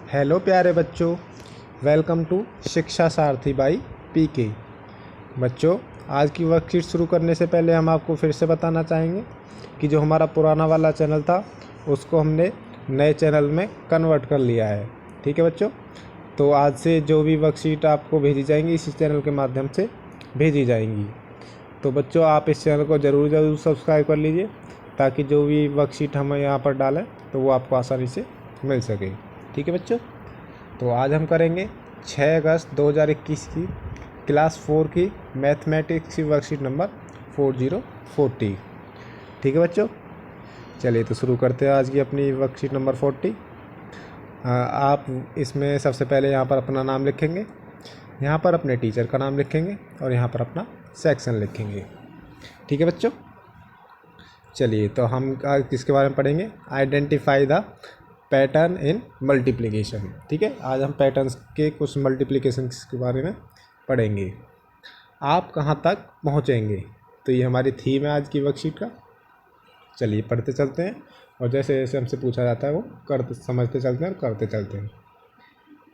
Hello प्यारे बच्चों, welcome to शिक्षा सारथी बाई पीके। बच्चों, आज की वर्कशीट शुरू करने से पहले हम आपको फिर से बताना चाहेंगे कि जो हमारा पुराना वाला चैनल था उसको हमने नए चैनल में कन्वर्ट कर लिया है। ठीक है बच्चों, तो आज से जो भी वर्कशीट आपको भेजी जाएंगी इसी चैनल के माध्यम से भेजी जाएंगी। तो बच्चों, आप इस चैनल को ज़रूर सब्सक्राइब कर लीजिए ताकि जो भी वर्कशीट हम यहाँ पर डालें तो वो आपको आसानी से मिल सके। ठीक है बच्चों, तो आज हम करेंगे 6 अगस्त 2021 की क्लास 4 की मैथमेटिक्स की वर्कशीट नंबर 4040। ठीक है बच्चों, चलिए तो शुरू करते हैं आज की अपनी वर्कशीट नंबर 40। आप इसमें सबसे पहले यहाँ पर अपना नाम लिखेंगे, यहाँ पर अपने टीचर का नाम लिखेंगे और यहाँ पर अपना सेक्शन लिखेंगे। ठीक है बच्चों, चलिए तो हम आज किसके बारे में पढ़ेंगे? Identify the pattern in multiplication. ठीक है, आज हम पैटर्न्स के कुछ मल्टीप्लिकेशन के बारे में पढ़ेंगे। आप कहाँ तक पहुँचेंगे, तो ये हमारी थीम है आज की वर्कशीट का। चलिए पढ़ते चलते हैं और जैसे जैसे हमसे पूछा जाता है वो करते समझते चलते हैं और करते चलते हैं।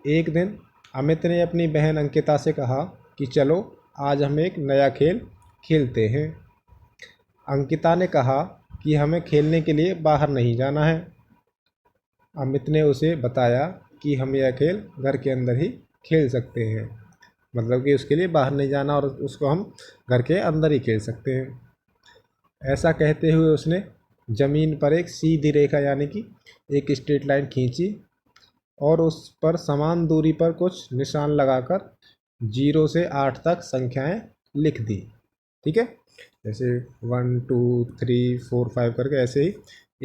एक दिन अमित ने अपनी बहन अंकिता से कहा कि चलो आज हम एक नया खेल खेलते हैं। अंकिता ने कहा कि हमें खेलने के लिए बाहर नहीं जाना है। अमित ने उसे बताया कि हम यह खेल घर के अंदर ही खेल सकते हैं, मतलब कि उसके लिए बाहर नहीं जाना और उसको हम घर के अंदर ही खेल सकते हैं। ऐसा कहते हुए उसने ज़मीन पर एक सीधी रेखा यानी कि एक स्ट्रेट लाइन खींची और उस पर समान दूरी पर कुछ निशान लगाकर 0 से 8 तक संख्याएं लिख दी। ठीक है, जैसे 1 2 3 4 5 करके ऐसे ही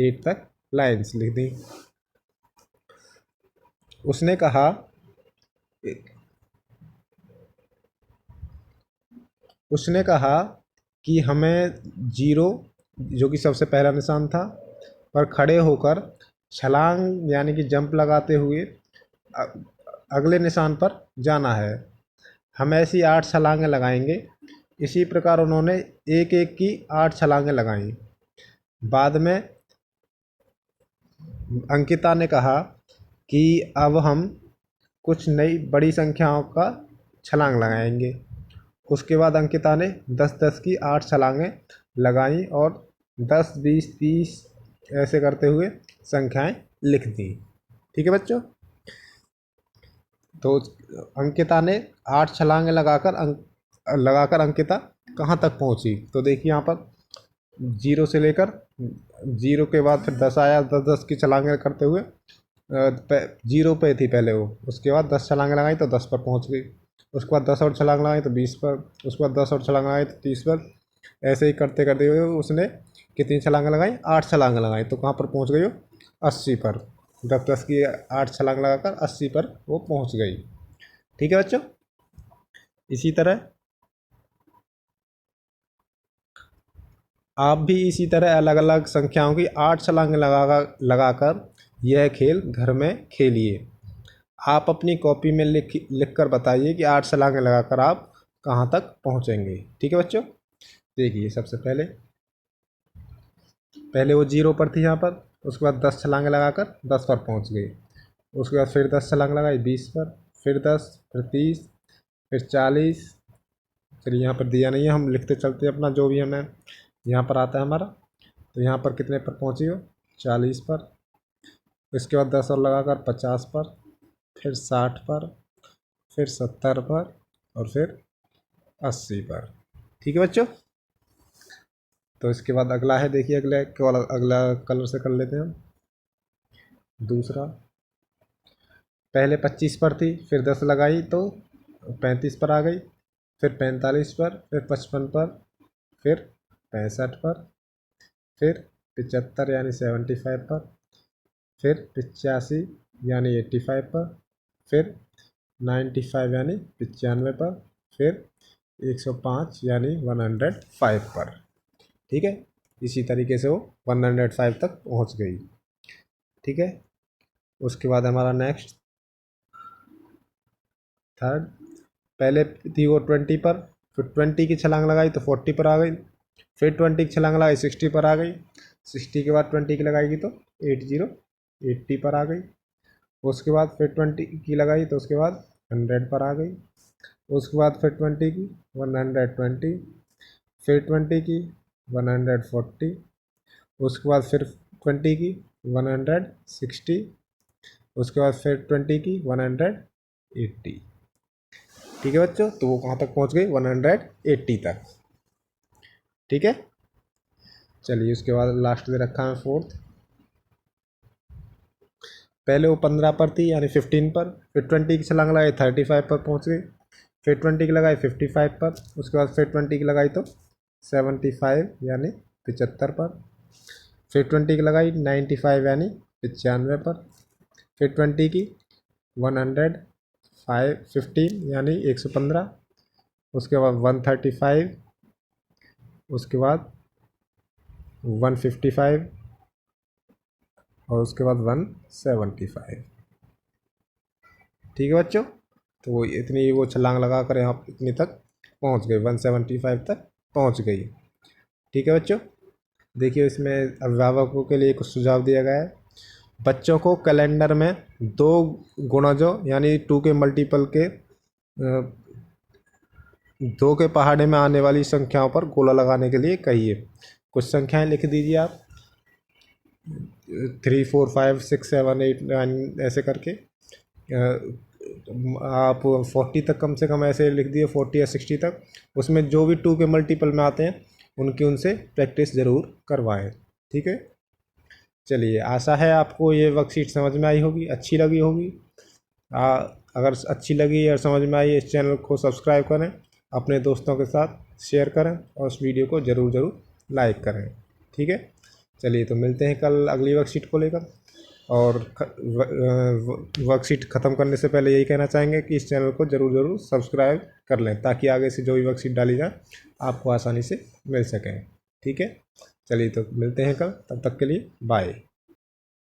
8 तक लाइन्स लिख दी। उसने कहा कि हमें 0 जो कि सबसे पहला निशान था पर खड़े होकर छलांग यानी कि जंप लगाते हुए अगले निशान पर जाना है। हम ऐसी 8 छलांगें लगाएंगे। इसी प्रकार उन्होंने एक एक की 8 छलांगें लगाई। बाद में अंकिता ने कहा कि अब हम कुछ नई बड़ी संख्याओं का छलांग लगाएंगे। उसके बाद अंकिता ने 10-10 की 8 छलांगें लगाईं और 10 20 30 ऐसे करते हुए संख्याएं लिख दी। ठीक है बच्चों, तो अंकिता ने 8 छलांगें लगाकर अंकिता कहाँ तक पहुँची, तो देखिए यहाँ पर 0 से लेकर 0 के बाद फिर 10 आया, 10-10 की छलांगें करते हुए 0 पे थी पहले वो, उसके बाद 10 छलांगें लगाई तो 10 पर पहुँच गई। उसके बाद 10 और छलांग लगाई तो 20 पर, उसके बाद 10 और छलांग लगाई तो 30 पर। ऐसे ही करते करते हुए उसने कितनी छलांग लगाई? 8 छलांग लगाई, तो कहाँ पर पहुँच गई वो? 80 पर। 10-10 की 8 छलांग लगाकर 80 पर वो पहुँच गई। ठीक है बच्चों, इसी तरह आप भी इसी तरह अलग अलग संख्याओं की 8 छलांगें लगाकर यह खेल घर में खेलिए। आप अपनी कॉपी में लिख कर बताइए कि 8 छलांगें लगाकर आप कहाँ तक पहुँचेंगे। ठीक है बच्चों, देखिए सबसे पहले वो 0 पर थी यहाँ पर, उसके बाद 10 छलांगें लगाकर 10 पर पहुँच गई। उसके बाद फिर 10 छलांग लगाई 20 पर, फिर 10, फिर 30, फिर 40। फिर यहाँ पर दिया नहीं है, हम लिखते चलते हैं अपना जो भी हमें यहाँ पर आता है हमारा। तो यहाँ पर कितने पर पहुँची हो? 40 पर। इसके बाद 10 और लगाकर 50 पर, फिर 60 पर, फिर 70 पर और फिर 80 पर। ठीक है बच्चों, तो इसके बाद अगला है, देखिए अगला कलर से कर लेते हैं हम। दूसरा, पहले 25 पर थी, फिर 10 लगाई तो 35 पर आ गई, फिर 45 पर, फिर 55 पर, फिर 65 पर, फिर 75 यानी 75 पर, फिर 85 यानी 85 पर, फिर 95 यानी 95 पर, फिर 105 यानी 105 पर। ठीक है, इसी तरीके से वो 105 तक पहुंच गई। ठीक है, उसके बाद हमारा नेक्स्ट थर्ड, पहले थी वो 20 पर, फिर 20 की छलांग लगाई तो 40 पर आ गई, फिर 20 की छलांग लगाई 60 पर आ गई, 60 के बाद 20 की लगाएगी तो 80 पर आ गई। उसके बाद फिर 20 की लगाई तो उसके बाद 100 पर आ गई। उसके बाद फिर 20 की 120, फिर 20 की 140, उसके बाद फिर 20 की 160, उसके बाद फिर 20 की 180। ठीक है बच्चों, तो वो कहाँ तक पहुँच गई? 180 तक। ठीक है, चलिए उसके बाद लास्ट दे रखा है 4th। पहले वो 15 पर थी यानी 15 पर, फिर 20 की छलांग लगाई 35 पर पहुँच गई, फिर 20 की लगाई 55 पर, उसके बाद फिर 20 की लगाई तो 75 यानी 75 पर, फिर 20 की लगाई 95 यानी 95 पर, फिर 20 की 115 यानी 115, उसके बाद 135, उसके बाद 155 और उसके बाद 175। ठीक है बच्चों, तो वो इतनी वो छलांग लगा कर यहाँ इतनी तक पहुँच गई, 175 तक पहुँच गई। ठीक है बच्चों, देखिए इसमें अभिभावकों के लिए कुछ सुझाव दिया गया है। बच्चों को कैलेंडर में 2 गुणजों यानी 2 के मल्टीपल के 2 के पहाड़े में आने वाली संख्याओं पर गोला लगाने के लिए कहिए। कुछ संख्याएं लिख दीजिए आप, 3 4 5 6 7 8 9 ऐसे करके। आप 40 तक कम से कम ऐसे लिख दिए, 40 या 60 तक। उसमें जो भी 2 के मल्टीपल में आते हैं उनकी उनसे प्रैक्टिस ज़रूर करवाएं। ठीक है, चलिए आशा है आपको ये वर्कशीट समझ में आई होगी, अच्छी लगी होगी। अगर अच्छी लगी और समझ में आई, इस चैनल को सब्सक्राइब करें, अपने दोस्तों के साथ शेयर करें और उस वीडियो को ज़रूर लाइक करें। ठीक है, चलिए तो मिलते हैं कल अगली वर्कशीट को लेकर। और वर्कशीट ख़त्म करने से पहले यही कहना चाहेंगे कि इस चैनल को ज़रूर सब्सक्राइब कर लें, ताकि आगे से जो भी वर्कशीट डाली जाए आपको आसानी से मिल सकें। ठीक है, चलिए तो मिलते हैं कल, तब तक के लिए बाय।